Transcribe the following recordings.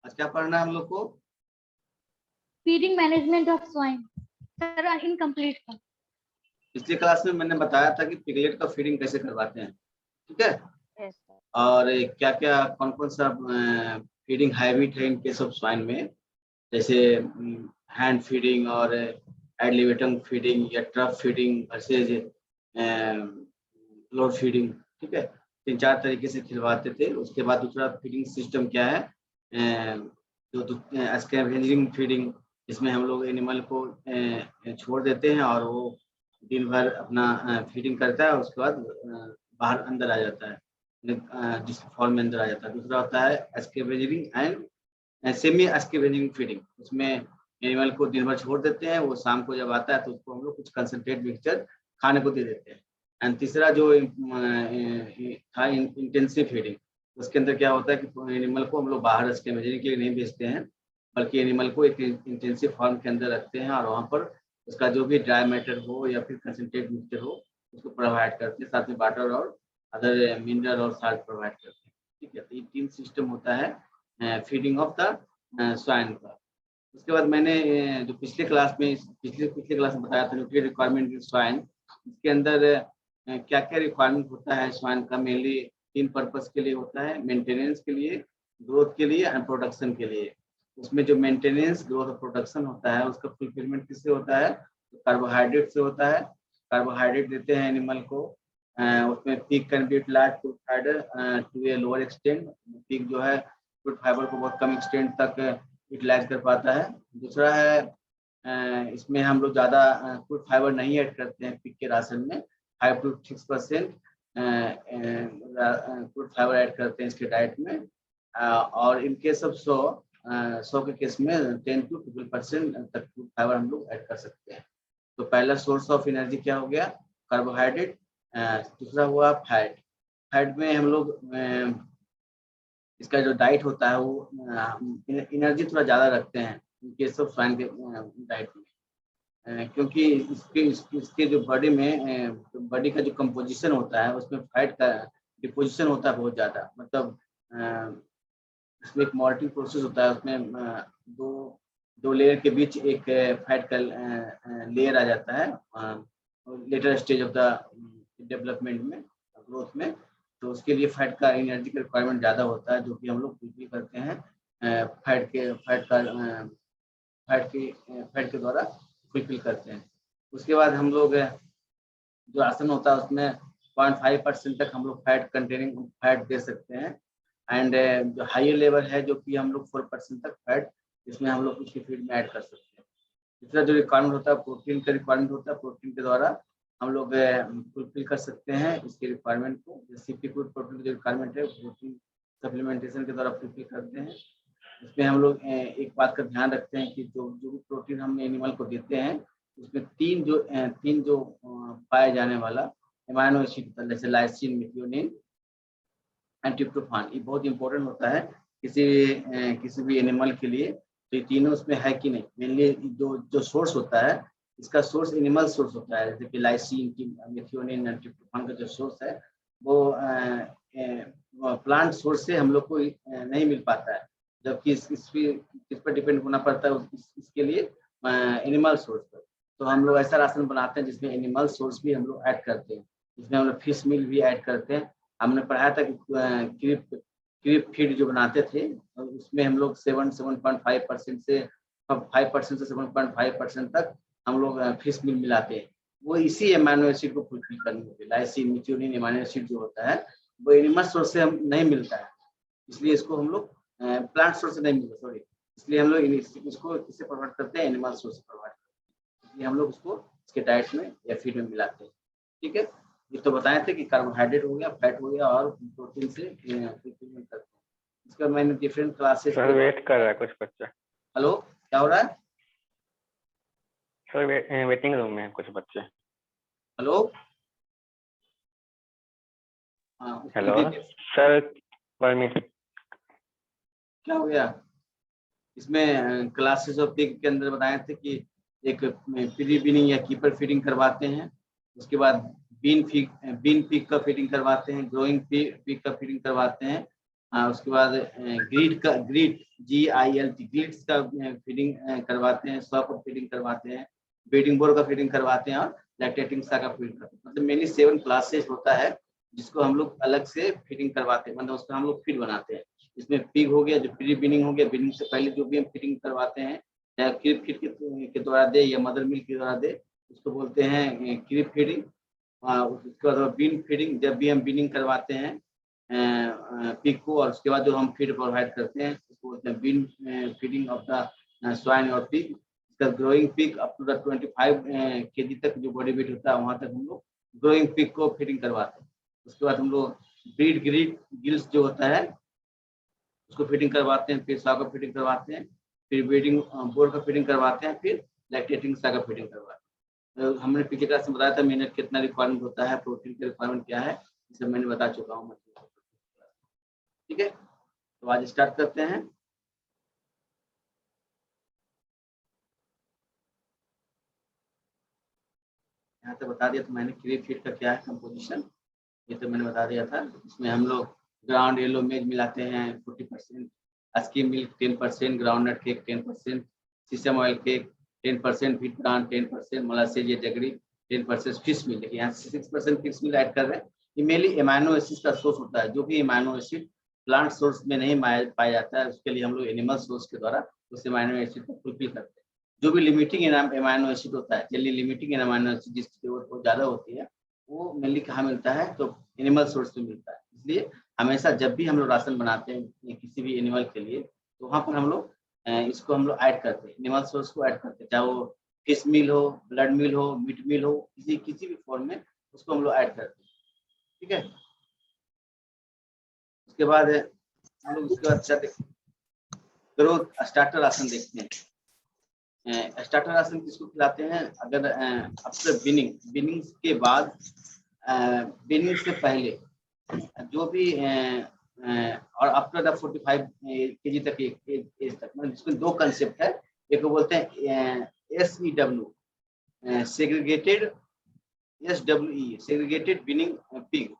आज क्या पढ़ना है हम लोग को? Feeding management of swine sir, incomplete था। पिछली क्लास में मैंने बताया था कि पिगलेट का फीडिंग कैसे करवाते हैं, ठीक है। Yes sir. और क्या क्या कौन कौन सा फीडिंग हैबिट है इनके सब स्वाइन में, जैसे हैंड फीडिंग और एड लिबिटम फीडिंग या trough feeding versus load feeding, ठीक है। 3-4 तरीके से खिलवाते थे। उसके बाद दूसरा फीडिंग सिस्टम क्या है, जो स्कैवेंजिंग फीडिंग, इसमें हम लोग एनिमल को छोड़ देते हैं और वो दिन भर अपना फीडिंग करता है, उसके बाद बाहर अंदर आ जाता है, जिस फॉर्म में अंदर आ जाता है। दूसरा होता है scavenging and semi scavenging feeding, उसमें एनिमल को दिन भर छोड़ देते हैं, वो शाम को जब आता है तो उसको हम लोग कुछ कंसनट्रेट मिक्सचर खाने को दे देते हैं। एंड तीसरा जो था इंटेंसिव फीडिंग, उसके अंदर क्या होता है कि एनिमल को हम लोग बाहर स्कैवेंजिंग के लिए नहीं भेजते हैं, बल्कि एनिमल को एक इंटेंसिव फॉर्म के अंदर रखते हैं और वहाँ पर उसका जो भी ड्राई मैटर हो या फिर कंसनट्रेट मिक्सचर हो उसको प्रोवाइड करते हैं, साथ में वाटर और अदर मिनरल और साल्ट प्रोवाइड करते हैं, ठीक है। तो ये 3 सिस्टम होता है फीडिंग ऑफ द स्वाइन का। उसके बाद मैंने जो पिछले क्लास में पिछले क्लास में बताया था न्यूट्रिएंट रिक्वायरमेंट इन स्वाइन, इसके अंदर क्या क्या रिक्वायरमेंट होता है स्वाइन का, मेनली 3 पर्पस के लिए होता है, मेंटेनेंस के लिए, ग्रोथ के लिए एंड प्रोडक्शन के लिए। उसमें जो मेंटेनेंस, ग्रोथ और प्रोडक्शन होता है उसका फुलफिलमेंट किससे होता है, तो कार्बोहाइड्रेट से होता है। कार्बोहाइड्रेट देते हैं एनिमल को, उसमें peak can be utilized food fibre to a lower extent, peak जो है फूड फाइबर को बहुत कम एक्सटेंट तक यूटिलाइज कर पाता है। दूसरा है इसमें हम लोग ज़्यादा फूड फाइबर नहीं ऐड करते हैं पिग के राशन में, 5 to 6% फूड फाइबर ऐड करते हैं इसके डाइट में, और इनके सब 100 के केस में 10 to 12% तक फूड फाइबर हम लोग ऐड कर सकते हैं। तो पहला सोर्स ऑफ एनर्जी क्या हो गया, कार्बोहाइड्रेट। दूसरा हुआ फैट। फैट में हम लोग इसका जो डाइट होता है वो एनर्जी थोड़ा ज़्यादा रखते हैं इनके सब स्वाइन के डाइट में, क्योंकि इसके जो बॉडी का जो कंपोजिशन होता है उसमें फैट का डिपोजिशन होता है बहुत ज़्यादा, मतलब इसमें एक मॉल्टिंग प्रोसेस होता है, उसमें दो लेयर के बीच एक फैट का लेयर आ जाता है later stage of the development में, ग्रोथ में। तो उसके लिए फैट का एनर्जी का रिक्वायरमेंट ज़्यादा होता है, जो कि हम लोग फुलफिल करते हैं फैट के द्वारा फुलफिल करते हैं। उसके बाद हम लोग जो आसन होता है उसमें 0.5% तक हम लोग फैट कंटेनिंग फैट दे सकते हैं। एंड जो हायर लेवल है जो कि हम लोग 4% तक फैट इसमें हम लोग उसकी फीड में ऐड कर सकते हैं। दूसरा जो रिक्वायरमेंट होता है प्रोटीन का रिक्वायरमेंट होता है, प्रोटीन के द्वारा हम लोग फुलफिल कर सकते हैं इसके रिक्वायरमेंट को। सीपी फूड प्रोटीन की जो रिक्वायरमेंट है प्रोटीन सप्लीमेंटेशन के द्वारा फुलफिल करते हैं। इसमें हम लोग एक बात का ध्यान रखते हैं कि जो भी प्रोटीन हम एनिमल को देते हैं उसमें तीन जो पाए जाने वाला एमाइनो एसिड, जैसे लाइसिन, मेथियोनिन एंड ट्रिप्टोफान, ये बहुत इंपॉर्टेंट होता है किसी भी एनिमल के लिए। तो ये तीनों उसमें है कि नहीं, मेनली जो सोर्स होता है इसका सोर्स एनिमल सोर्स होता है, जैसे कि लाइसिन, मेथियोनिन एंड ट्रिप्टोफान का जो सोर्स है वो प्लांट सोर्स से हम लोग को नहीं मिल पाता है, जबकि किस पर डिपेंड होना पड़ता है इसके लिए एनिमल सोर्स पर। तो हम लोग ऐसा राशन बनाते हैं जिसमें एनिमल सोर्स भी हम लोग ऐड करते हैं, जिसमें हम लोग फिश मील भी ऐड करते हैं। हमने पढ़ाया था कि क्रिप फीड जो बनाते थे उसमें हम लोग 7.5% से 5% से 7.5% तक हम लोग फिश मील मिलाते हैं। वो इसी एमाइनो एसिड को फुलफिल करने के लिए, लाइसिन, मेथियोनिन एमाइनो एसिड जो होता है वो एनिमल सोर्स से हम नहीं मिलता है, इसलिए इसको हम लोग प्लांट सोर्स से नहीं मिलता, सॉरी, इसलिए हम लोग इसको किससे प्रोवाइड करते हैं, एनिमल सोर्स से प्रोवाइड करते हैं, इसलिए हम लोग उसको इसके डाइट में या फीड में मिलाते हैं। ठीक है, ये तो बताए थे कि कार्बोहाइड्रेट हो गया, फैट हो गया और प्रोटीन से फुलफिलमेंट करते हैं। इसका मैंने डिफरेंट क्लासेस सर वेट कर रहा है कुछ बच्चा। हेलो, क्या हो रहा है सर? वेटिंग रूम में कुछ बच्चे। Hello, hello sir, permission. क्या हो गया? इसमें क्लासेस ऑफ पिग के अंदर बताए थे कि एक प्री बीनिंग या कीपर फीडिंग करवाते हैं, उसके बाद बीन पिग का फीडिंग करवाते हैं, ग्रोइंग पिग का फीडिंग करवाते हैं, उसके बाद ग्रीड GILT ग्रीड्स का फीडिंग करवाते हैं, सॉ का फीडिंग करवाते हैं, ब्रीडिंग बोर का फीडिंग करवाते हैं और लैक्टेटिंग सा का फीडिंग करवाते हैं। मतलब मेनली 7 क्लासेस होता है जिसको हम लोग अलग से फीडिंग करवाते हैं, मतलब उसका हम लोग फीड बनाते हैं। इसमें पिग हो गया जो प्री बीनिंग हो गया, बीनिंग से पहले जो भी हम फीडिंग करवाते हैं, चाहे क्रिप फीड के द्वारा दे या मदर मिल्क के द्वारा दे, उसको बोलते हैं क्रिप फीडिंग। उसके बाद बीन फीडिंग, जब भी हम बीनिंग करवाते हैं पिग को, और उसके बाद जो हम फीड प्रोवाइड करते हैं उसको बोलते हैं bean feeding of the swine और पिग। इसका growing pig up to the 25 kg तक जो बॉडी वेट होता है वहां तक हम लोग ग्रोइंग पिग को फीडिंग करवाते हैं। उसके बाद हम लोग ब्रीड गिल्स जो होता है उसको फीडिंग करवाते हैं, फिर सा का फीडिंग करवाते हैं, फिर ब्रीडिंग बोर का फीडिंग करवाते हैं, फिर लैक्टेटिंग सा का फीडिंग करवाते हैं। हमने पिछले क्लास में बताया था मिनट कितना रिक्वायरमेंट होता है, प्रोटीन का रिक्वायरमेंट क्या है, इसे मैंने बता चुका हूँ। ठीक है, तो आज स्टार्ट करते हैं। यहाँ तक बता दिया तो मैंने क्रिप फीड का क्या है कंपोजिशन, ये तो मैंने बता दिया था। इसमें हम लोग ग्राउंड येलो मेज मिलाते हैं 40%, skim milk 10%, groundnut cake 10%, sesame oil cake 10%, wheat bran 10%, molasses या जगरी 10%, फिश मिल, देखिए यहाँ 6% फिश मिल ऐड कर रहे हैं। ये मेनली एमाइनो एसिड का सोर्स होता है, जो भी एमाइनो एसिड प्लांट सोर्स में नहीं पाया जाता है उसके लिए हम लोग एनिमल सोर्स के द्वारा उस एमाइनो एसिड को फुलफिल करते हैं। जो भी लिमिटिंग एमाइनो एसिड होता है, चलिए लिमिटिंग एमाइनो एसिड जिसकी जरूरत बहुत ज्यादा होती है वो मेनली कहाँ मिलता है, तो एनिमल सोर्स में मिलता है। इसलिए हमेशा जब भी हम लोग राशन बनाते हैं किसी भी एनिमल के लिए, तो वहाँ पर हम लोग इसको हम लोग ऐड करते हैं, एनिमल सोर्स को ऐड करते हैं, चाहे वो फिश मिल हो, ब्लड मिल हो, मीट मिल हो, किसी भी फॉर्म में उसको हम लोग ऐड करते हैं। ठीक है, उसके बाद हम लोग उसके बाद ग्रोथ स्टार्टर राशन देखते हैं। स्टार्टर राशन किसको खिलाते हैं, अगर आफ्टर बिनिंग के बाद, बिनिंग से पहले जो भी और आफ्टर द 45 kg तक एज तक, मतलब इसमें दो कंसेप्ट है। एक बोलते हैं SEW segregated, SWE segregated binning pig.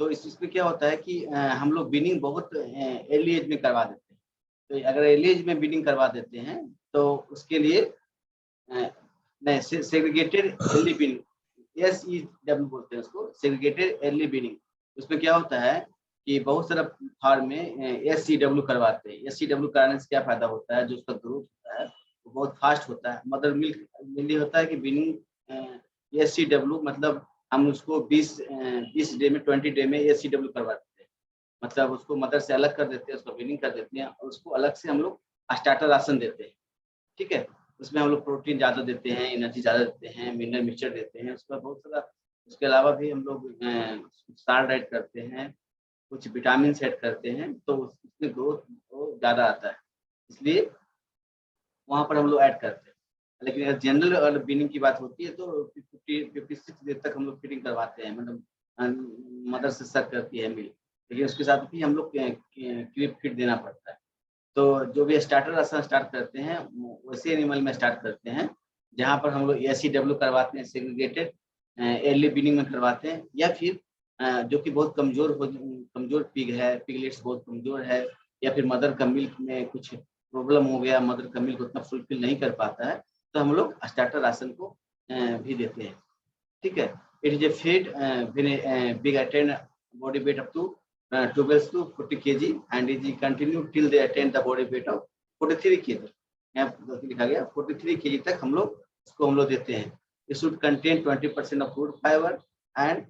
तो इसमें क्या होता है कि हम लोग बिनिंग बहुत अर्ली एज में करवा देते हैं। तो अगर अर्ली एज में बिनिंग करवा देते हैं तो उसके लिए नहीं, सेग्रीगेटेड अर्ली बिनिंग, SEW बोलते हैं उसको, सेग्रीगेटेड अर्ली बिनिंग। उसमें क्या होता है कि बहुत सारा फार्म में SCW करवाते हैं। SCW कराने से क्या फायदा होता है, जो उसका ग्रोथ होता है वो बहुत फास्ट होता है। मदर मिल्क मिली होता है कि बिनिंग SCW, मतलब हम उसको 20 डे में 20 डे में SCW करवाते हैं, मतलब उसको मदर से अलग कर देते हैं, उसको बिनिंग कर देते हैं और उसको अलग से हम लोग स्टार्टर राशन देते हैं। ठीक है, उसमें हम लोग प्रोटीन ज़्यादा देते हैं, एनर्जी ज़्यादा देते हैं, मिनरल मिक्सचर देते हैं, उसका बहुत सारा, उसके अलावा भी हम लोग साल्ट ऐड करते हैं, कुछ विटामिन ऐड करते हैं, तो उसमें ग्रोथ ज़्यादा आता है, इसलिए वहाँ पर हम लोग ऐड करते हैं। लेकिन अगर जनरल और बिनिंग की बात होती है तो 56 डेज तक हम लोग फीडिंग करवाते हैं, मतलब मदर से सक करती है मिल्क, लेकिन उसके साथ भी हम लोग क्रिप फीड देना पड़ता है। तो जो भी स्टार्टर राशन स्टार्ट करते हैं वैसे एनिमल में स्टार्ट करते हैं, जहाँ पर हम लोग SCW करवाते हैं, सेग्रीगेटेड अर्ली बिनिंग में करवाते हैं, या फिर जो कि बहुत कमजोर पिग है, पिगलेट्स बहुत कमजोर है, या फिर मदर का मिल्क में कुछ प्रॉब्लम हो गया, मदर का मिल्क उतना फुलफिल नहीं कर पाता है, तो हम लोग स्टार्टर राशन को भी देते हैं। ठीक है, it is a feed big attain body weight up to 12 to 40 kg and is continued till they attain the body weight of 43 kg। यहाँ लिखा गया 43 kg तक हम लोग उसको देते हैं। It should contain 20% of food fiber and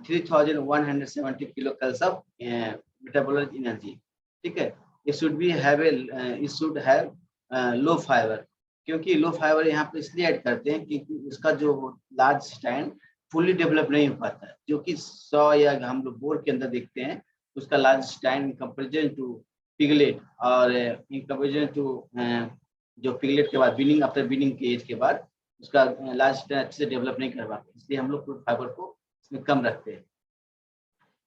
3170 kilocalories of metabolic energy। ठीक है, it should have low fiber, क्योंकि लो फाइबर यहाँ पे इसलिए ऐड करते हैं क्योंकि उसका जो लार्ज स्टैंड फुली डेवलप नहीं हो पाता है, जो कि 100 या हम लोग बोर के अंदर देखते हैं उसका large stand in comparison to piglet, और इन कंपेरिजन टू जो पिगलेट के बाद बिनिंग, आफ्टर बिनिंग के एज के बाद उसका लार्ज स्टैंड अच्छे से डेवलप नहीं कर पाते, इसलिए हम लोग फूड फाइबर को इसमें कम रखते हैं।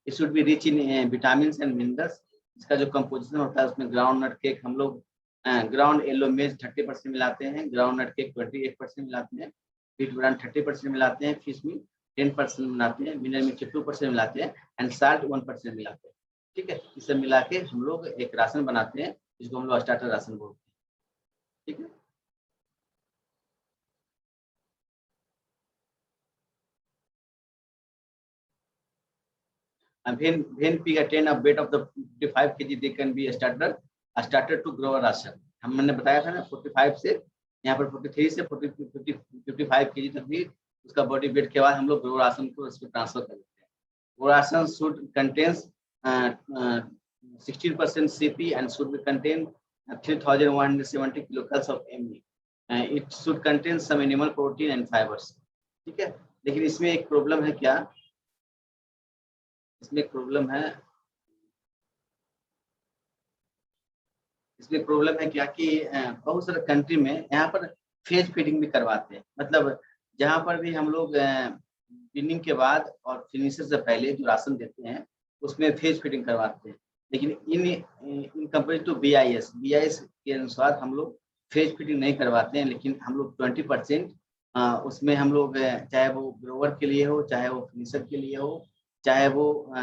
It should be rich in vitamin and minerals. इसका जो कंपोजिशन होता है उसमें ग्राउंड नट केक हम लोग ग्राउंड येलो मेज 30% मिलाते हैं, ग्राउंड नट केक 28% मिलाते हैं, व्हीट ब्रान 30% मिलाते हैं, फिश मील 10% मिलाते हैं, मिनरल मिक्सचर 2% मिलाते हैं, एंड साल्ट 1% मिलाते हैं। ठीक है, ये सब मिला के हम लोग एक राशन बनाते हैं जिसको हम लोग स्टार्टर राशन बोलते हैं। ठीक है, and when pig attain a weight of the 55 kg they can be started to grow a ration। हमने बताया था ना 45 से यहाँ पर 43 से 55 kg तक भी उसका बॉडी वेट के बाद हम लोग ग्रो राशन को उसमें ट्रांसफर कर देते हैं। Grow ration should contains 16% CP and should be contain 3170 kilocalories of ME। it should contain some animal protein and fibers। ठीक है, लेकिन इसमें एक प्रॉब्लम है क्या, इसमें प्रॉब्लम है क्या कि बहुत सारे कंट्री में यहाँ पर फेज फीडिंग भी करवाते हैं। मतलब जहाँ पर भी हम लोग बिनिंग के बाद और फिनिशर से पहले जो राशन देते हैं उसमें फेज फीडिंग करवाते हैं, लेकिन इन कंपेयर टू BIS के अनुसार हम लोग फेज फीडिंग नहीं करवाते हैं, लेकिन हम लोग 20% उसमें हम लोग चाहे वो ग्रोवर के लिए हो, चाहे वो फिनिशर के लिए हो, चाहे वो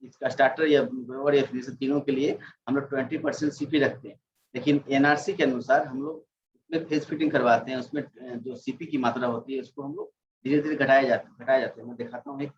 इसका स्टार्टर या ग्रोवर या फिनिशर तीनों के लिए हम लोग 20% CP रखते हैं। लेकिन NRC के अनुसार हम लोग उसमें फेज फीडिंग करवाते हैं, उसमें जो CP की मात्रा होती है उसको हम लोग धीरे धीरे घटाया जाता है। मैं दिखाता हूँ एक